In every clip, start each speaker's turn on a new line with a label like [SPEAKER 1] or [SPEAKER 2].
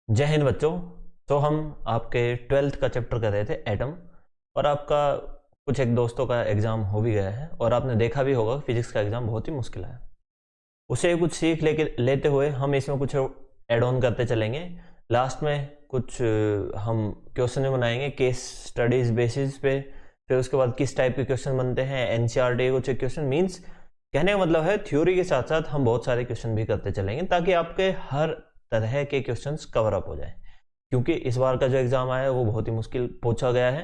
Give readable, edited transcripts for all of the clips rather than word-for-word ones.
[SPEAKER 1] जय हिंद बच्चों। तो हम आपके 12th का चैप्टर कर रहे थे एटम, और आपका कुछ एक दोस्तों का एग्ज़ाम हो भी गया है और आपने देखा भी होगा फिजिक्स का एग्ज़ाम बहुत ही मुश्किल है। उसे कुछ सीख लेते हुए हम इसमें कुछ एड ऑन करते चलेंगे। लास्ट में कुछ हम क्वेश्चन बनाएंगे केस स्टडीज बेसिस पे। फिर उसके बाद किस टाइप के क्वेश्चन बनते हैं, एनसीईआरटी कुछ क्वेश्चन, मीन्स कहने का मतलब है थ्योरी के साथ साथ हम बहुत सारे क्वेश्चन भी करते चलेंगे ताकि आपके हर तरह के क्वेश्चंस कवर अप हो जाए। क्योंकि इस बार का जो एग्जाम आया है वो बहुत ही मुश्किल पूछा गया है,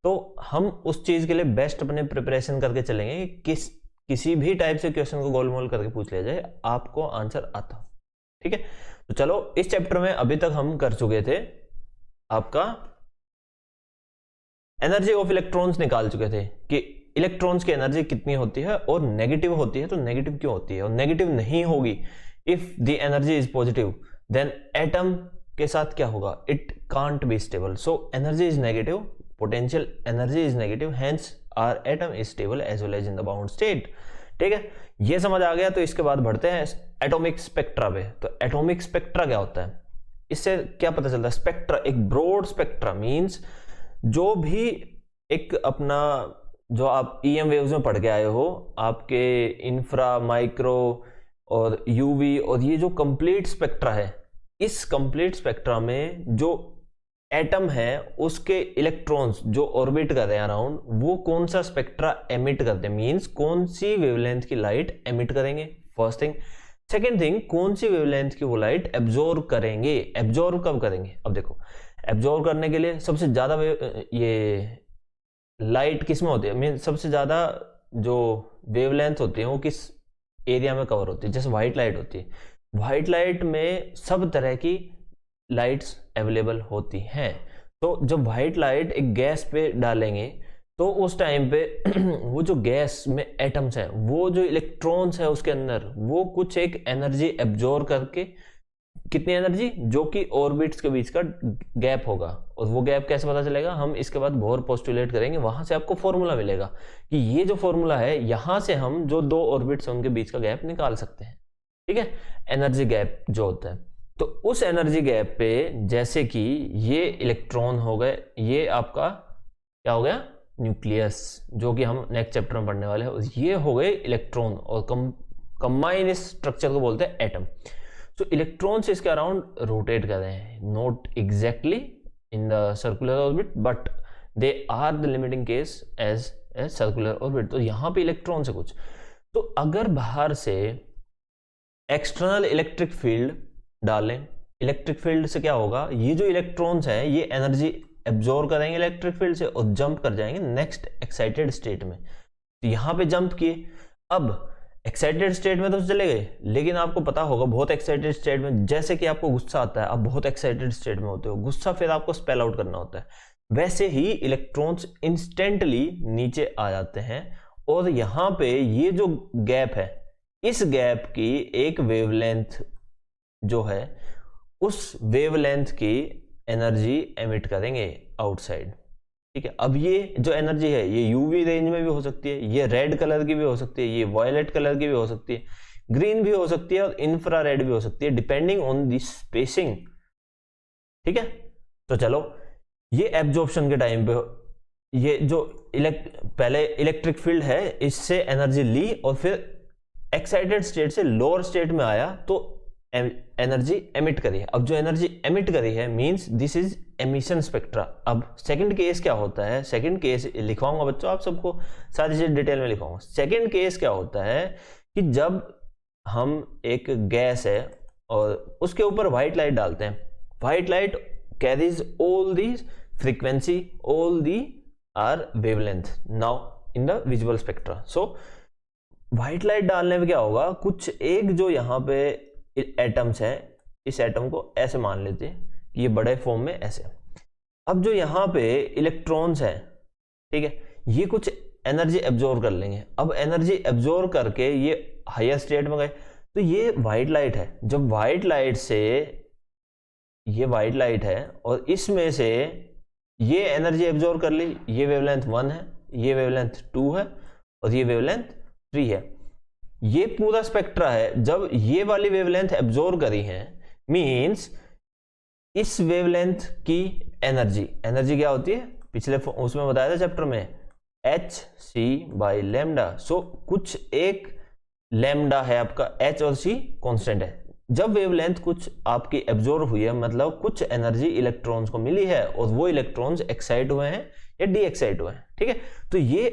[SPEAKER 1] तो हम उस चीज के लिए बेस्ट अपने प्रिपरेशन करके चलेंगे कि किसी भी टाइप से क्वेश्चन को गोलमोल करके पूछ लिया जाए, आपको आंसर आता हो। ठीक है, तो चलो इस चैप्टर में अभी तक हम कर चुके थे आपका एनर्जी ऑफ इलेक्ट्रॉन्स निकाल चुके थे कि इलेक्ट्रॉन्स की एनर्जी कितनी होती है और नेगेटिव होती है तो नेगेटिव क्यों होती है और नेगेटिव नहीं होगी। If the energy is positive then atom के साथ क्या होगा, it can't be stable. So energy is negative, potential energy is negative, hence our atom is stable as well as in the bound state. ठीक है, ये समझ आ गया। तो इसके बाद बढ़ते हैं एटॉमिक स्पेक्ट्रा पे। तो एटॉमिक स्पेक्ट्रा क्या होता है, इससे क्या पता चलता है? स्पेक्ट्रा एक ब्रॉड स्पेक्ट्रा मींस जो भी एक अपना जो आप ईएम वेव्स में पढ़ के आए हो, आपके इंफ्रा, माइक्रो और यूवी, और ये जो कंप्लीट स्पेक्ट्रा है, इस कंप्लीट स्पेक्ट्रा में जो एटम है उसके इलेक्ट्रॉन्स जो ऑर्बिट कर रहे हैं अराउंड, वो कौन सा स्पेक्ट्रा एमिट करते हैं, मींस कौन सी वेवलेंथ की लाइट एमिट करेंगे, फर्स्ट थिंग। सेकेंड थिंग, कौन सी वेवलेंथ की वो लाइट एब्जॉर्ब करेंगे। एब्जॉर्ब कब करेंगे? अब देखो, एब्जॉर्ब करने के लिए सबसे ज्यादा ये लाइट किस में होती है, मीन सबसे ज्यादा जो वेवलेंथ होती है वो किस एरिया में कवर होती है? जैसे व्हाइट लाइट होती है, व्हाइट लाइट में सब तरह की लाइट्स अवेलेबल होती हैं। तो जब व्हाइट लाइट एक गैस पे डालेंगे तो उस टाइम पे वो जो गैस में एटम्स हैं, वो जो इलेक्ट्रॉन्स है उसके अंदर, वो कुछ एक एनर्जी एब्जॉर्ब करके, कितनी एनर्जी, जो कि ऑर्बिट्स के बीच का गैप होगा। और वो गैप कैसे पता चलेगा, हम इसके बाद बोर पोस्टुलेट करेंगे, वहां से आपको फॉर्मूला मिलेगा कि ये जो फॉर्मूला है यहां से हम जो दो ऑर्बिट्स हैं उनके बीच का गैप निकाल सकते हैं। ठीक है, एनर्जी गैप जो होता है। तो उस एनर्जी गैप पे जैसे कि ये इलेक्ट्रॉन हो गए, ये आपका क्या हो गया, न्यूक्लियस, जो कि हम नेक्स्ट चैप्टर में पढ़ने वाले हैं। ये हो गए इलेक्ट्रॉन और कंबाइन इस स्ट्रक्चर को बोलते हैं एटम। तो इलेक्ट्रॉन्स इसके अराउंड रोटेट कर रहे हैं, not exactly in the circular orbit but they are the limiting case as a circular orbit. तो यहां पे इलेक्ट्रॉन्स है कुछ। तो अगर बाहर से एक्सटर्नल इलेक्ट्रिक फील्ड डालें, इलेक्ट्रिक फील्ड से क्या होगा, ये जो इलेक्ट्रॉन्स हैं ये एनर्जी एब्जॉर्ब करेंगे इलेक्ट्रिक फील्ड से और जंप कर जाएंगे नेक्स्ट एक्साइटेड स्टेट में। तो यहां पे जंप किए, अब एक्साइटेड स्टेट में तो चले गए, लेकिन आपको पता होगा बहुत एक्साइटेड स्टेट में, जैसे कि आपको गुस्सा आता है, आप बहुत एक्साइटेड स्टेट में होते हो, गुस्सा फिर आपको स्पेल आउट करना होता है, वैसे ही इलेक्ट्रॉन्स इंस्टेंटली नीचे आ जाते हैं। और यहां पे ये जो गैप है, इस गैप की एक वेवलेंथ जो है, उस वेवलेंथ की एनर्जी एमिट करेंगे आउटसाइड। ठीक है, अब ये जो एनर्जी है ये यूवी रेंज में भी हो सकती है, ये रेड कलर की भी हो सकती है, ये वायलेट कलर की भी हो सकती है, ग्रीन भी हो सकती है और इंफ्रारेड भी हो सकती है, डिपेंडिंग ऑन द स्पेसिंग। ठीक है, तो चलो ये एब्जॉर्प्शन के टाइम पे ये जो पहले इलेक्ट्रिक फील्ड है इससे एनर्जी ली और फिर एक्साइटेड स्टेट से लोअर स्टेट में आया तो एनर्जी एमिट करी है। अब जो एनर्जी एमिट करी है means this is emission spectra. अब सेकंड केस क्या होता है, सेकंड केस लिखवाऊंगा बच्चों, आप सबको सारी चीज डिटेल में लिखवाऊंगा। सेकंड केस क्या होता है कि जब हम एक गैस है और उसके ऊपर व्हाइट लाइट डालते हैं, white light carries all the frequency, all the are wavelength now in the visual spectra. So white light डालने में क्या होगा, कुछ एक जो यहाँ पे एटम्स है, इस एटम को ऐसे मान लेते हैं कि ये बड़े फॉर्म में ऐसे। अब जो यहाँ पे इलेक्ट्रॉन्स है, ठीक है, ये कुछ एनर्जी एब्जॉर्ब कर लेंगे। अब एनर्जी एब्जॉर्ब करके ये हायर स्टेट में गए, तो ये व्हाइट लाइट है। जब व्हाइट लाइट से, ये व्हाइट लाइट है और इसमें से ये एनर्जी एब्जॉर्ब कर ली, ये वेवलेंथ 1 है, ये वेवलेंथ 2 है और ये वेवलेंथ 3 है। ये पूरा स्पेक्ट्रा है। जब ये वाली वेवलेंथ एब्जॉर्ब करी है मींस इस वेवलेंथ की एनर्जी, एनर्जी क्या होती है पिछले उसमें बताया था चैप्टर में, एच सी बाई लेमडा। सो कुछ एक लेमडा है आपका, एच और सी कांस्टेंट है। जब वेवलेंथ कुछ आपकी एब्जॉर्ब हुई है, मतलब कुछ एनर्जी इलेक्ट्रॉन्स को मिली है और वो इलेक्ट्रॉन्स एक्साइट हुए हैं या डी एक्साइट हुए हैं, ठीक है। तो ये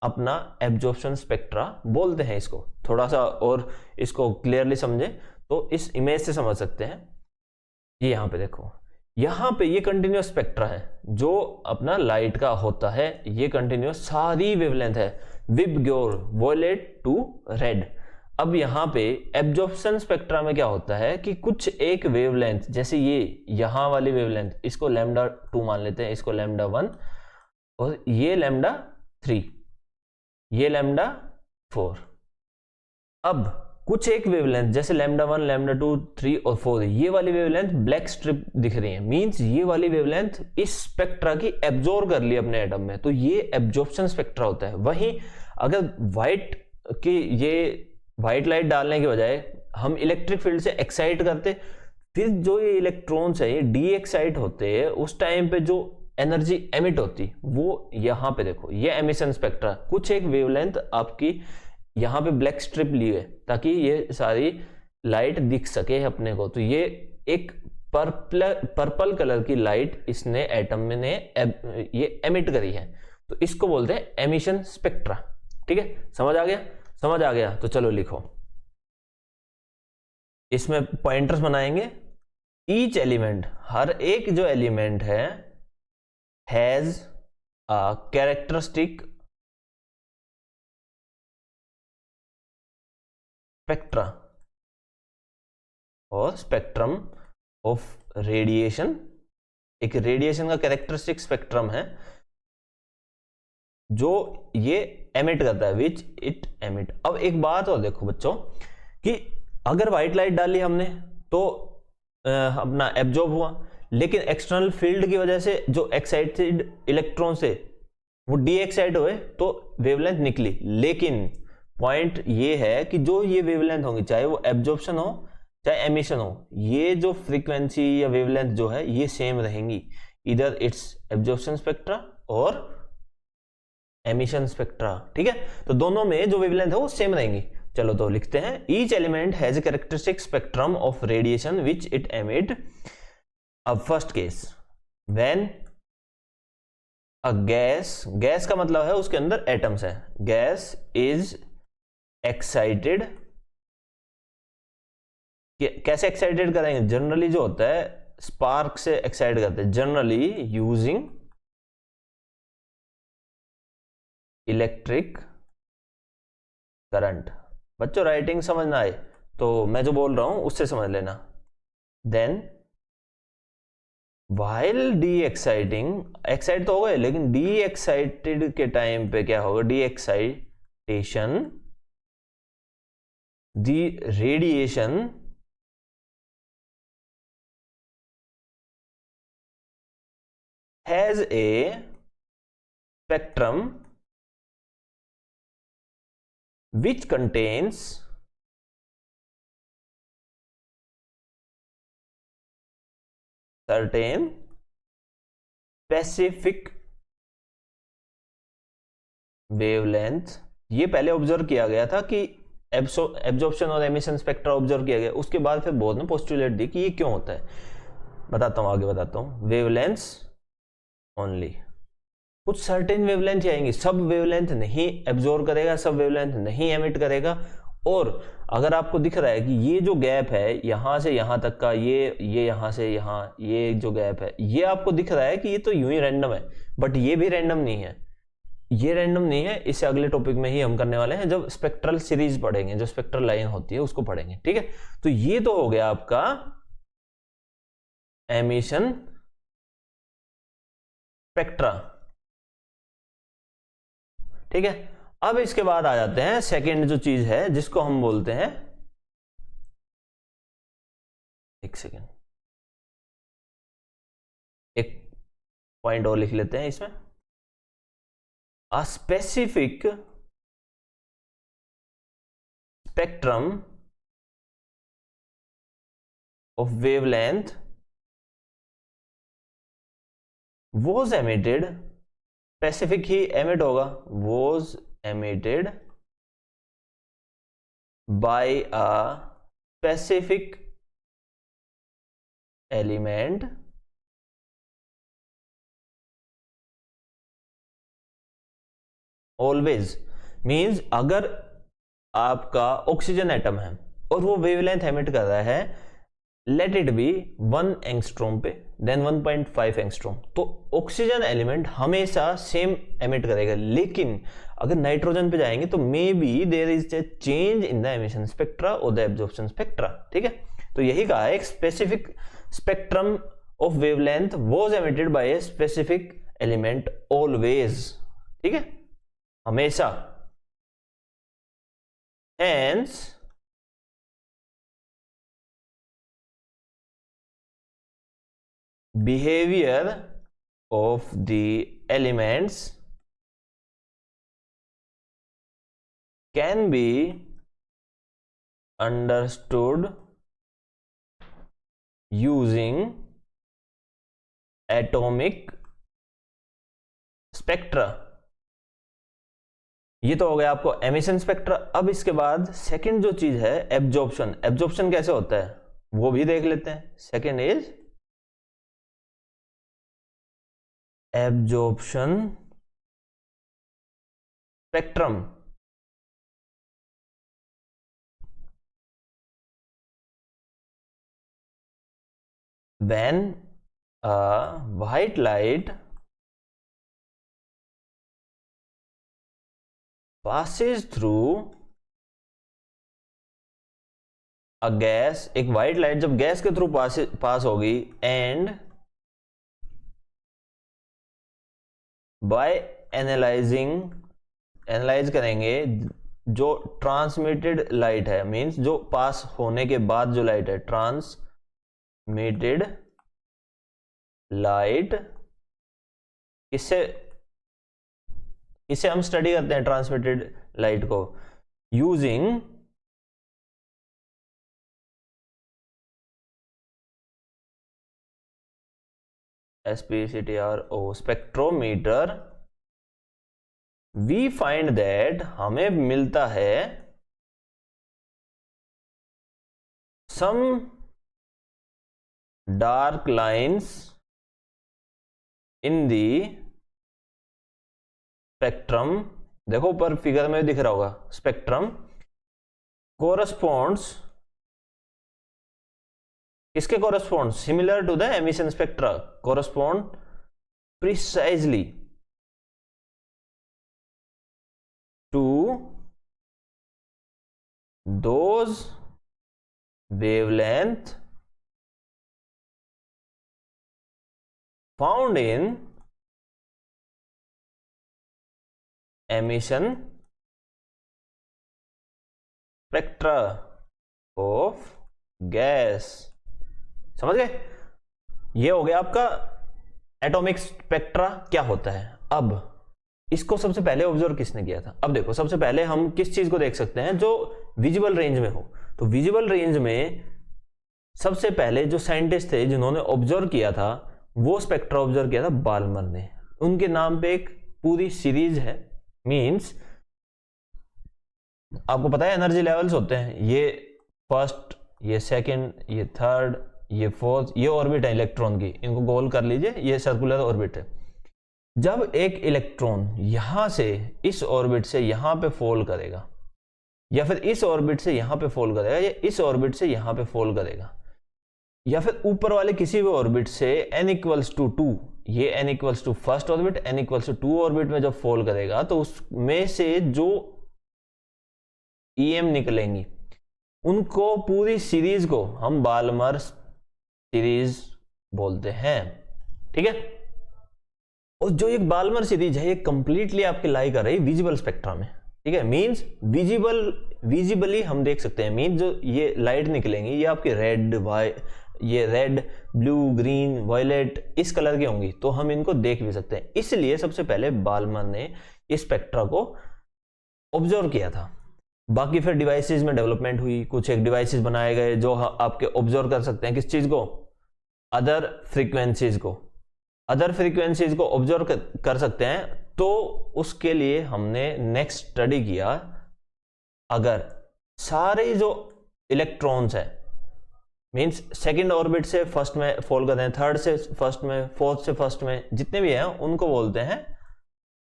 [SPEAKER 1] अपना एब्जॉर्प्शन स्पेक्ट्रा बोलते हैं इसको। थोड़ा सा और इसको क्लियरली समझे तो इस इमेज से समझ सकते हैं। ये यहां पे देखो, यहां पे ये कंटिन्यूस स्पेक्ट्रा है जो अपना लाइट का होता है। ये कंटिन्यूस सारी वेवलेंथ है, विबग्योर वॉयलेट टू रेड। अब यहां पे एब्जॉर्प्शन स्पेक्ट्रा में क्या होता है कि कुछ एक वेवलेंथ, जैसे ये यहां वाली वेवलेंथ, इसको लैम्डा 2 मान लेते हैं, इसको लैम्डा 1, और ये लैम्डा 3, ये लैम्डा 4। अब कुछ एक वेवलेंथ जैसे लैम्डा 1, लैम्डा 2, 3 और 4, ये वाली वेवलेंथ ब्लैक स्ट्रिप दिख रही है, मींस ये वाली वेवलेंथ इस स्पेक्ट्रा की एब्जॉर्ब कर ली अपने एटम में, तो ये एब्जॉर्प्शन स्पेक्ट्रा होता है। वहीं अगर व्हाइट की ये व्हाइट लाइट डालने के बजाय हम इलेक्ट्रिक फील्ड से एक्साइट करते, फिर जो ये इलेक्ट्रॉन्स है ये डी एक्साइट होते हैं, उस टाइम पे जो एनर्जी एमिट होती वो यहां पे देखो, ये एमिशन स्पेक्ट्रा। कुछ एक वेवलेंथ आपकी यहां पे ब्लैक स्ट्रिप ली है ताकि ये सारी लाइट दिख सके अपने को। तो ये एक पर्पल कलर की लाइट इसने एटम में ने ये एमिट करी है, तो इसको बोलते हैं एमिशन स्पेक्ट्रा। ठीक है, समझ आ गया? समझ आ गया तो चलो लिखो, इसमें पॉइंटर्स बनाएंगे। ईच एलिमेंट, हर एक जो एलिमेंट है, हैज अ कैरेक्टरिस्टिक स्पेक्ट्रा और स्पेक्ट्रम ऑफ रेडिएशन। एक रेडिएशन का कैरेक्टरिस्टिक स्पेक्ट्रम है जो ये एमिट करता है, विच इट एमिट। अब एक बात और देखो बच्चों कि अगर व्हाइट लाइट डाली हमने तो अपना एब्जॉर्ब हुआ, लेकिन एक्सटर्नल फील्ड की वजह से जो एक्साइटेड इलेक्ट्रॉन से वो डी एक्साइट हुए तो वेवलेंथ निकली। लेकिन पॉइंट ये है कि जो ये वेवलेंथ होंगी, चाहे वो एब्जॉर्प्शन हो चाहे एमिशन हो, ये जो फ्रीक्वेंसी या वेवलेंथ जो है ये सेम रहेंगी, इधर इट्स एब्जॉर्प्शन स्पेक्ट्रा और एमिशन स्पेक्ट्रा। ठीक है, तो दोनों में जो वेवलेंथ है वो सेम रहेंगी। चलो तो लिखते हैं, each element has a characteristic spectrum of radiation which it emit. अब first case, when a gas, gas का मतलब है उसके अंदर एटम्स है, गैस इज एक्साइटेड। कैसे एक्साइटेड करेंगे? जनरली जो होता है स्पार्क से एक्साइट करते हैं, जनरली यूजिंग इलेक्ट्रिक करंट। बच्चों राइटिंग समझ ना आए तो मैं जो बोल रहा हूं उससे समझ लेना। Then while the exciting, excite तो हो गए, लेकिन डी एक्साइटेड के टाइम पे क्या होगा? D excitation, the radiation has a spectrum which contains certain specific wavelength। ये पहले ऑब्जर्व किया गया था कि एब्जॉर्प्शन और एमिशन स्पेक्ट्रा ऑब्जर्व किया गया, उसके बाद फिर बोर्ड ने पोस्टुलेट दी कि ये क्यों होता है। बताता हूं, आगे बताता हूं। वेवलेंथ ओनली, कुछ सर्टेन वेवलेंथ आएंगी, सब वेवलेंथ नहीं एब्जॉर्ब करेगा, सब वेवलेंथ नहीं एमिट करेगा। और अगर आपको दिख रहा है कि ये जो गैप है यहां से यहां तक का, ये यहां से यहां, ये जो गैप है ये आपको दिख रहा है कि ये तो यूं ही रैंडम है, बट ये भी रैंडम नहीं है, ये रैंडम नहीं है। इसे अगले टॉपिक में ही हम करने वाले हैं, जब स्पेक्ट्रल सीरीज पढ़ेंगे, जो स्पेक्ट्रल लाइन होती है उसको पढ़ेंगे। ठीक है, तो ये तो हो गया आपका एमिशन स्पेक्ट्रा। ठीक है, अब इसके बाद आ जाते हैं सेकेंड जो चीज है जिसको हम बोलते हैं, एक सेकेंड, एक पॉइंट और लिख लेते हैं इसमें, a specific spectrum of wavelength was emitted, specific he emit होगा, was emitted by a specific element always, means अगर आपका ऑक्सीजन एटम है और वो वेवलेंथ एमिट कर रहा है, लेट इट बी 1 एंगस्ट्रॉम पे, देन 1.5 एंगस्ट्रॉम, तो ऑक्सीजन एलिमेंट हमेशा सेम एमिट करेगा। लेकिन अगर नाइट्रोजन पे जाएंगे तो may be there is a change in the emission spectra और द एब्जॉर्प्शन स्पेक्ट्रा। ठीक है, तो यही कहा है, एक specific spectrum of wavelength was emitted by a specific element always. ठीक है, हमेशा। Hence, behavior of the elements can be understood using atomic spectra। ये तो हो गया आपको एमिशन स्पेक्ट्रा। अब इसके बाद सेकंड जो चीज है एब्जॉर्प्शन। एब्जॉर्प्शन कैसे होता है वो भी देख लेते हैं। Second is absorption spectrum. when a white light passes through a gas, एक व्हाइट लाइट जब गैस के थ्रू पास होगी, एंड बाय एनालाइज करेंगे जो ट्रांसमिटेड लाइट है, मींस जो पास होने के बाद जो लाइट है, ट्रांसमिटेड लाइट, इससे हम स्टडी करते हैं ट्रांसमिटेड लाइट को using SPCTRO spectrometer. We find that, हमें मिलता है some dark lines in the spectrum. देखो ऊपर फिगर में दिख रहा होगा, स्पेक्ट्रम कोरस्पॉन्ड्स किसके correspond, similar to the emission spectra, correspond precisely to those wavelength found in emission spectra of gas. समझ गए? ये हो गया आपका एटॉमिक स्पेक्ट्रा क्या होता है। अब इसको सबसे पहले ऑब्जर्व किसने किया था? अब देखो, सबसे पहले हम किस चीज को देख सकते हैं जो विजिबल रेंज में हो। तो विजिबल रेंज में सबसे पहले जो साइंटिस्ट थे जिन्होंने ऑब्जर्व किया था, वो स्पेक्ट्रा ऑब्जर्व किया था बाल्मर ने। उनके नाम पे एक पूरी सीरीज है, मींस आपको पता है एनर्जी लेवल्स होते हैं, ये फर्स्ट, ये सेकंड, ये थर्ड, ये फोर्थ, ये ऑर्बिट है इलेक्ट्रॉन की, इनको गोल कर लीजिए, ये सर्कुलर ऑर्बिट है। जब एक इलेक्ट्रॉन यहां से इस ऑर्बिट से यहां पे फॉल करेगा, या फिर इस ऑर्बिट से यहां पे फॉल करेगा, या इस ऑर्बिट से यहां पे फॉल करेगा, या फिर ऊपर वाले किसी भी ऑर्बिट से n=2, ये n=2 first orbit, n=2 orbit में जब फॉल करेगा, तो उसमें से जो EM निकलेंगी उनको पूरी सीरीज को हम बाल्मर सीरीज बोलते हैं। ठीक है, और जो एक बाल्मर सीरीज है ये कंप्लीटली आपके लाई कर रही है विजिबल स्पेक्ट्रा में। ठीक है, मींस विजिबली हम देख सकते हैं, मींस जो ये लाइट निकलेंगी ये आपके रेड, ब्लू, ग्रीन, वायलेट इस कलर की होंगी, तो हम इनको देख भी सकते हैं। इसलिए सबसे पहले बाल्मर ने इस स्पेक्ट्रा को ऑब्जर्व किया था। बाकी फिर डिवाइसेस में डेवलपमेंट हुई, कुछ एक डिवाइसेस बनाए गए जो आपके ऑब्जर्व कर सकते हैं किस चीज को, अदर फ्रीक्वेंसीज को, अदर फ्रीक्वेंसीज को ऑब्जर्व कर सकते हैं, तो उसके लिए हमने नेक्स्ट स्टडी किया, अगर सारे जो इलेक्ट्रॉन्स है, मींस सेकंड ऑर्बिट से फर्स्ट में फॉल करते हैं, थर्ड से फर्स्ट में, फोर्थ से फर्स्ट में, जितने भी हैं उनको बोलते हैं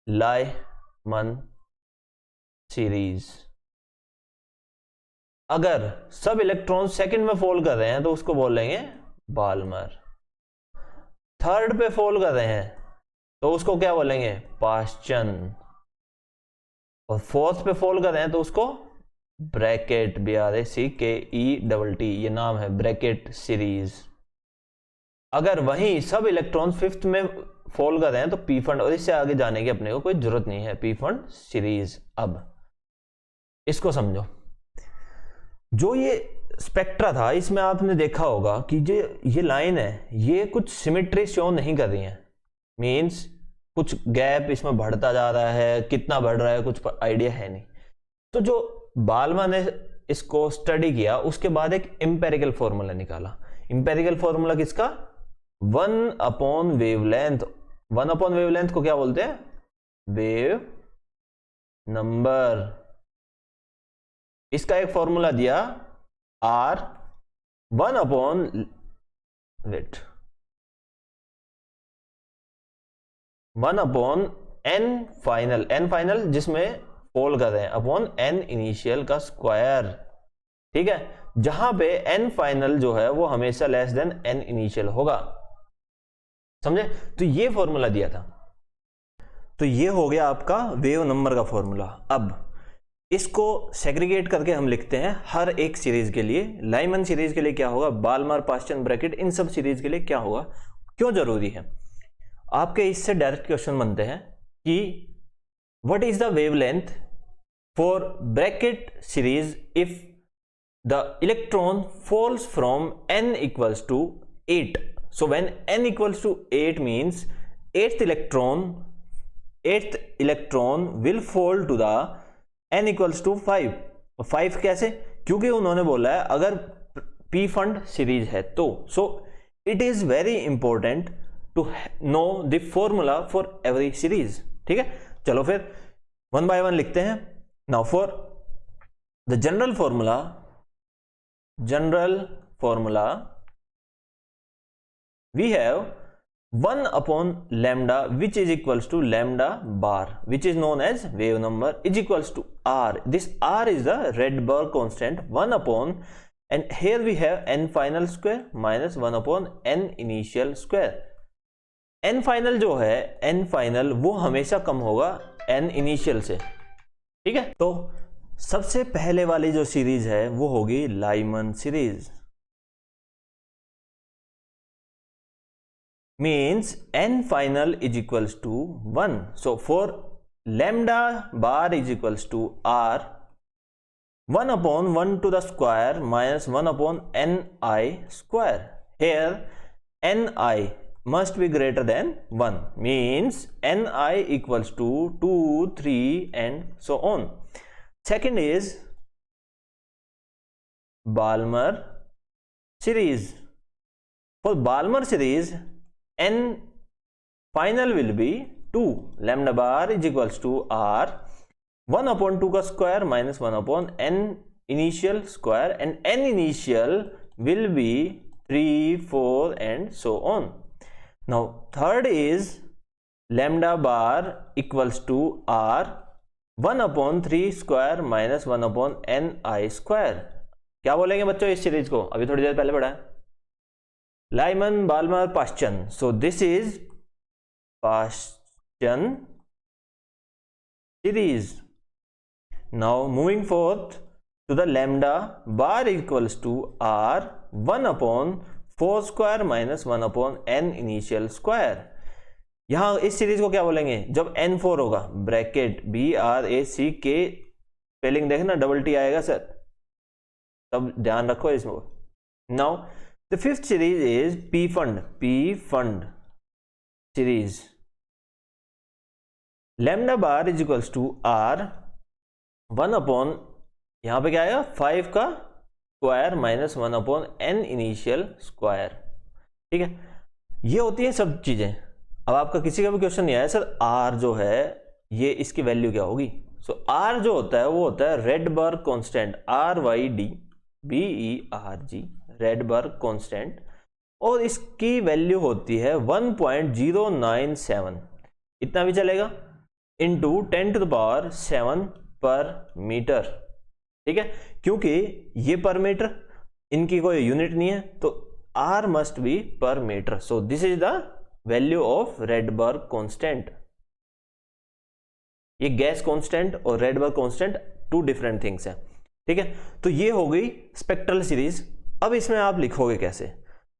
[SPEAKER 1] लाइमन सीरीज। अगर सब इलेक्ट्रॉन सेकंड में फॉल कर रहे हैं तो उसको बोलेंगे बाल्मर। थर्ड पे फॉल कर रहे हैं तो उसको क्या बोलेंगे, पाश्चन। और फोर्थ पे फॉल कर रहे हैं तो उसको ब्रैकेट, BRACKET, ये नाम है ब्रैकेट सीरीज। अगर वहीं सब इलेक्ट्रॉन फिफ्थ में फॉल कर रहे हैं तो पी फंड, और इससे आगे जाने की अपने को कोई जरूरत नहीं है, पी फंड सीरीज। अब इसको समझो, जो ये स्पेक्ट्रा था इसमें आपने देखा होगा कि जो ये लाइन है ये कुछ सिमेट्री शो नहीं कर रही है, मींस कुछ गैप इसमें बढ़ता जा रहा है, कितना बढ़ रहा है कुछ आइडिया है नहीं। तो जो बाल्मर ने इसको स्टडी किया, उसके बाद एक इंपेरिकल फॉर्मूला निकाला। इंपेरिकल फॉर्मूला किसका, 1/वेवलेंथ। 1/वेवलेंथ को क्या बोलते हैं, वेव नंबर। इसका एक फॉर्मूला दिया R 1/n final, n final जिसमें फॉल कर रहे हैं, अपॉन n इनिशियल का स्क्वायर। ठीक है, जहां पे n फाइनल जो है वो हमेशा लेस देन n इनिशियल होगा, समझे। तो ये फॉर्मूला दिया था, तो ये हो गया आपका वेव नंबर का फॉर्मूला। अब इसको सेग्रीगेट करके हम लिखते हैं हर एक सीरीज के लिए। लाइमन सीरीज के लिए क्या होगा, बाल्मर, पाश्चन, ब्रैकेट, इन सब सीरीज के लिए क्या होगा, क्यों जरूरी है। आपके इससे डायरेक्ट क्वेश्चन बनते हैं कि what is the wavelength for Brackett series if the electron falls from n equals to 8. So when n equals to 8 means eighth electron will fall to the n equals to 5. 5 कैसे, क्योंकि उन्होंने बोला है अगर p fund series है तो। So it is very important to know the formula for every series. ठीक है, चलो फिर 1 by 1 लिखते हैं। Now for the general formula we have 1 upon lambda which is equals to lambda bar, which is known as wave number, is equals to r. This r is the Rydberg constant, 1 upon, and here we have n final square minus 1 upon n initial square. n final जो है, n final वो हमेशा कम होगा n initial से। ठीक है, तो सबसे पहले वाली जो सीरीज है वो होगी Lyman series. means n final is equals to 1. So for lambda bar is equals to r 1 upon 1 to the square minus 1 upon ni square. Here ni must be greater than 1, means ni equals to 2, 3 and so on. Second is Balmer series. For Balmer series n final will be 2. Lambda bar is equals to r 1 upon 2 का square minus 1 upon n initial square, and n initial will be 3, 4 and so on. Now third is lambda bar equals to r 1 upon 3 square minus 1 upon ni square. क्या बोलेंगे बच्चों इस series को, अभी थोड़ी देर पहले पढ़ा है, Lyman, Balmer, Paschen. So this is Paschen series. Now moving forth to the lambda bar equals to r 1 upon 4 square minus 1 upon n initial square. यहां इस सीरीज को क्या बोलेंगे, जब n 4 होगा, ब्रैकेट BRACK, स्पेलिंग देखना डबल टी आएगा sir, तब ध्यान रखो इसमें। Now the fifth series is p fund series. Lambda bar is equals to r 1 upon, यहां पे क्या आएगा 5 का square minus 1 upon n initial square. ठीक है, ये होती है सब चीजें। अब आपका किसी का भी क्वेश्चन नहीं आया सर आर जो है ये इसकी वैल्यू क्या होगी। सो आर जो होता है वो होता है Rydberg constant, RYDBERG, Rydberg constant, और इसकी वैल्यू होती है 1.097, इतना भी चलेगा, इंटू 10⁻⁷ पर मीटर। ठीक है, क्योंकि ये पर मीटर, इनकी कोई यूनिट नहीं है, तो R must be per meter. So this is the value of Rydberg constant. ये गैस कांस्टेंट और Rydberg constant two different things है। ठीक है, तो ये हो गई स्पेक्ट्रल सीरीज। अब इसमें आप लिखोगे कैसे,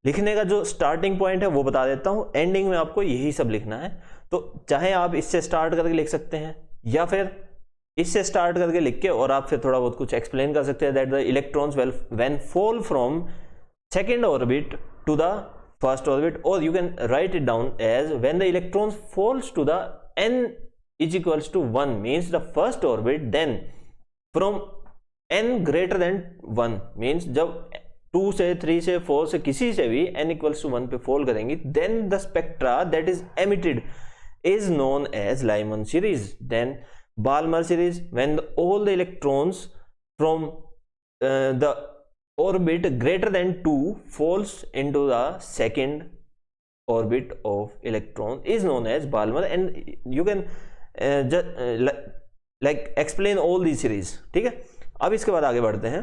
[SPEAKER 1] लिखने का जो स्टार्टिंग पॉइंट है वो बता देता हूं, एंडिंग में आपको यही सब लिखना है। तो चाहे आप इससे स्टार्ट करके लिख सकते हैं या फिर इससे स्टार्ट करके लिख के और आप फिर थोड़ा बहुत कुछ एक्सप्लेन कर सकते हैं, that the electrons when fall from second orbit to the first orbit, और you can write it down as when the electrons falls to the n is equals to 1 means the first orbit, then from n greater than 1 means जब 2 से 3 से 4 से किसी से भी n equals to 1 पे fall करेंगी, then the spectra that is emitted is known as Lyman series. Then Balmer series, when all the electrons from the orbit greater than 2 falls into the second orbit of electron is known as Balmer, and you can like explain all these series. ठीक है, अब इसके बाद आगे बढ़ते हैं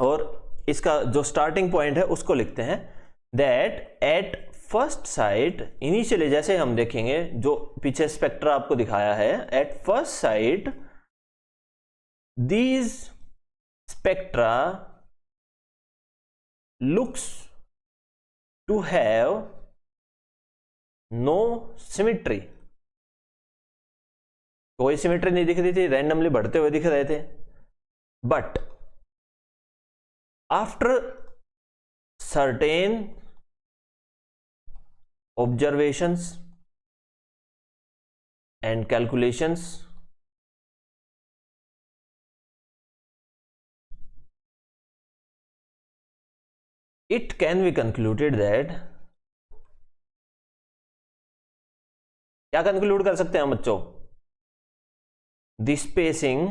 [SPEAKER 1] और इसका जो स्टार्टिंग पॉइंट है उसको लिखते हैं, that at first sight, initially जैसे हम देखेंगे जो पीछे स्पेक्ट्रा आपको दिखाया है, at first sight these spectra looks to have no symmetry, कोई सिमेट्री नहीं दिख रही थी, रैंडमली बढ़ते हुए दिख रहे थे, but after certain observations and calculations it can be concluded that, क्या कंक्लूड कर सकते हैं हम बच्चों, the spacing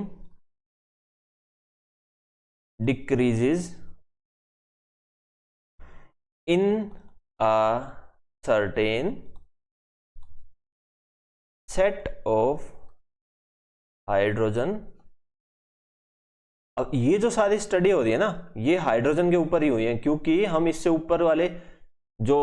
[SPEAKER 1] decreases in a certain set of hydrogen। अब ये जो सारी स्टडी हो रही है ना, ये हाइड्रोजन के ऊपर ही हुई है, क्योंकि हम इससे ऊपर वाले जो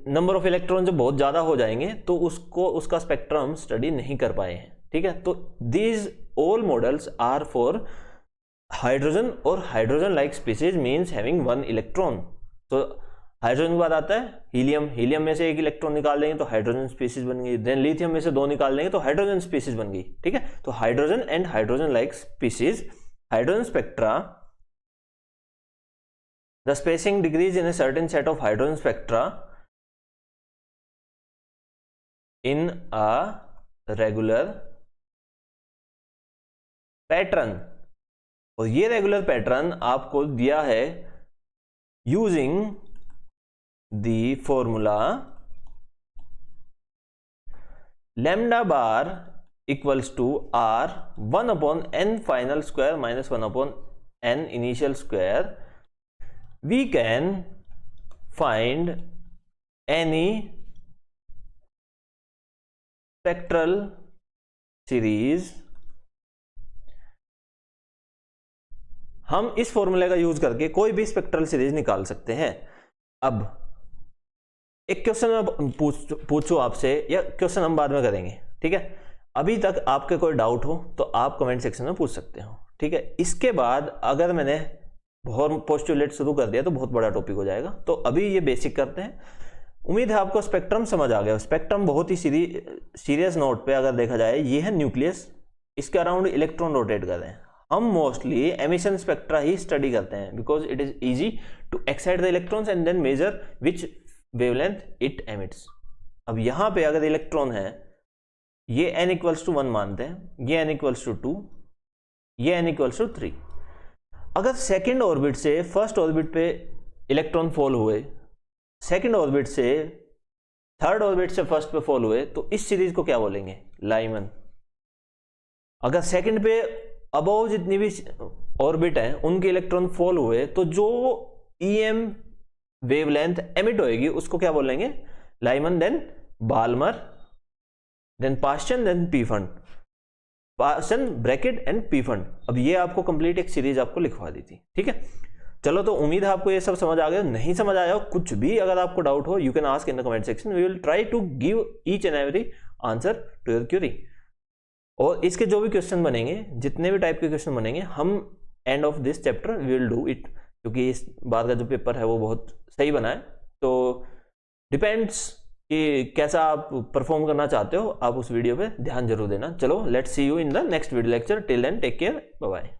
[SPEAKER 1] नंबर ऑफ इलेक्ट्रॉन जो बहुत ज्यादा हो जाएंगे तो उसका स्पेक्ट्रम हम स्टडी नहीं कर पाए हैं। ठीक है, तो these all models are for hydrogen, और hydrogen like species means having 1 electron. तो हाइड्रोजन के बाद आता है हीलियम, हीलियम में से 1 इलेक्ट्रॉन निकाल लेंगे तो हाइड्रोजन स्पीसीज बन गई, देन लिथियम में से 2 निकाल लेंगे तो हाइड्रोजन स्पीसीज बन गई। ठीक है, तो hydrogen and hydrogen like species, hydrogen spectra, the spacing decrease in a certain set of hydrogen spectra in a regular pattern, और ये रेगुलर पैटर्न आपको दिया है using the formula lambda bar equals to r 1 upon n final square minus 1 upon n initial square. We can find any spectral series। हम इस फॉर्मूले का use करके कोई भी स्पेक्ट्रल सीरीज निकाल सकते हैं। अब एक क्वेश्चन मैं पूछूं आपसे, या क्वेश्चन हम बाद में करेंगे, ठीक है, अभी तक आपके कोई डाउट हो तो आप कमेंट सेक्शन में पूछ सकते हो। ठीक है, इसके बाद अगर मैंने बहुत पोस्टुलेट शुरू कर दिया तो बहुत बड़ा टॉपिक हो जाएगा, तो अभी ये बेसिक करते हैं। उम्मीद है आपको स्पेक्ट्रम समझ आ गया। स्पेक्ट्रम बहुत ही सीरियस नोट पे अगर देखा जाए, ये है न्यूक्लियस, इसके अराउंड इलेक्ट्रॉन रोटेट कर रहे हैं। हम मोस्टली एमिशन स्पेक्ट्रा ही स्टडी करते हैं because it is easy to excite the electrons and then measure which wavelength it emits. अब यहां पे अगर इलेक्ट्रॉन है, ये n इक्वल्स टू 1 मानते हैं, ये n इक्वल्स टू 2, ये n इक्वल्स टू 3। अगर सेकेंड ऑर्बिट से फर्स्ट ऑर्बिट पे इलेक्ट्रॉन फॉल हुए, सेकेंड ऑर्बिट से थर्ड ऑर्बिट से फर्स्ट पे फॉल हुए तो इस सीरीज को क्या बोलेंगे, लाइमन। अगर सेकंड पे अबव जितनी भी ऑर्बिट है उनके इलेक्ट्रॉन फॉल हुए तो जो ईएम वेवलेंथ एमिट होएगी उसको क्या बोलेंगे, Lyman, then Balmer, then Paschen, then Pfund, Paschen Brackett and Pfund. अब ये आपको कंप्लीट एक सीरीज आपको लिखवा दी थी, ठीक है। चलो, तो उम्मीद है आपको ये सब समझ आ गया। नहीं समझ आया हो, कुछ भी अगर आपको डाउट हो, you can ask in the comment section, we will try to give each and every answer to your query. और इसके जो भी क्वेश्चन बनेंगे, जितने भी टाइप के क्वेश्चन बनेंगे, हम end of this chapter we will do it, क्योंकि इस बार का जो पेपर है वो बहुत सही बना है। तो डिपेंड्स कि कैसा आप परफॉर्म करना चाहते हो, आप उस वीडियो पे ध्यान जरूर देना। चलो, let's see you in the next video lecture. Till then take care, bye bye.